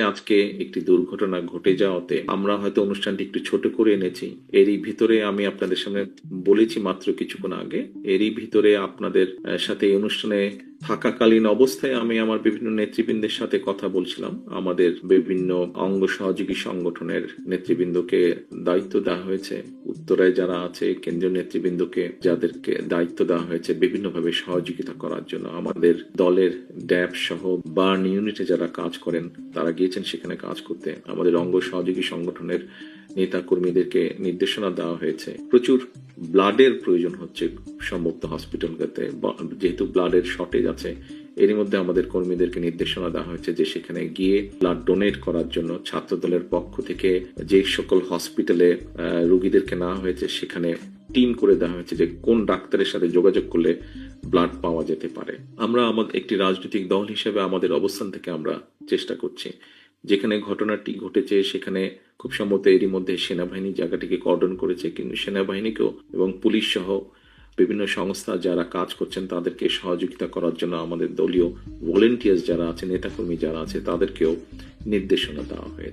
আজকে একটি দুর্ঘটনা ঘটে যাওয়াতে আমরা হয়তো অনুষ্ঠানটি একটু ছোট করে এনেছি। এরই ভিতরে আমি আপনাদের সামনে বলেছি মাত্র কিছুক্ষণ আগে, এরই ভিতরে আপনাদের সাথে এই অনুষ্ঠানে থাকাকালীন অবস্থায় আমি আমার বিভিন্ন নেতৃবৃন্দের সাথে কথা বলছিলাম। আমাদের বিভিন্ন অঙ্গ সহযোগী সংগঠনের নেতৃবৃন্দকে দায়িত্ব দেওয়া হয়েছে, উত্তরায় যারা আছে কেন্দ্রীয় নেতৃবৃন্দকে যাদেরকে দায়িত্ব দেওয়া হয়েছে বিভিন্নভাবে সহযোগিতা করার জন্য। আমাদের দলের ড্যাব সহ বার্ন ইউনিটে যারা কাজ করেন তারা গিয়েছেন সেখানে কাজ করতে। আমাদের অঙ্গ সহযোগী সংগঠনের নেতা কর্মীদেরকে নির্দেশনা দেওয়া হয়েছে। প্রচুর ব্লাডের প্রয়োজন হচ্ছে সম্ভবত হসপিটালগুলোতে, যেহেতু ব্লাডের শর্টেজ আছে। এরই মধ্যে আমাদের কর্মীদেরকে নির্দেশনা দেওয়া হয়েছে যে সেখানে গিয়ে ব্লাড ডোনেট করার জন্য ছাত্র দলের পক্ষ থেকে যে সকল হসপিটালে রোগীদেরকে নেওয়া হয়েছে সেখানে টিম করে দেওয়া হয়েছে যে কোন ডাক্তারের সাথে যোগাযোগ করলে ব্লাড পাওয়া যেতে পারে। আমরা আমাদের একটি রাজনৈতিক দল হিসেবে আমাদের অবস্থান থেকে আমরা চেষ্টা করছি, যেখানে ঘটনাটি ঘটেছে সেখানে খুব সম্ভবত এরই মধ্যে সেনাবাহিনী জায়গাটিকে কর্ডন করেছে, কিন্তু সেনাবাহিনীকেও এবং পুলিশ সহ বিভিন্ন সংস্থা যারা কাজ করছেন তাদেরকে সহযোগিতা করার জন্য আমাদের দলীয় ভলেন্টিয়ার্স যারা আছে, নেতাকর্মী যারা আছে, তাদেরকেও নির্দেশনা দেওয়া হয়েছে।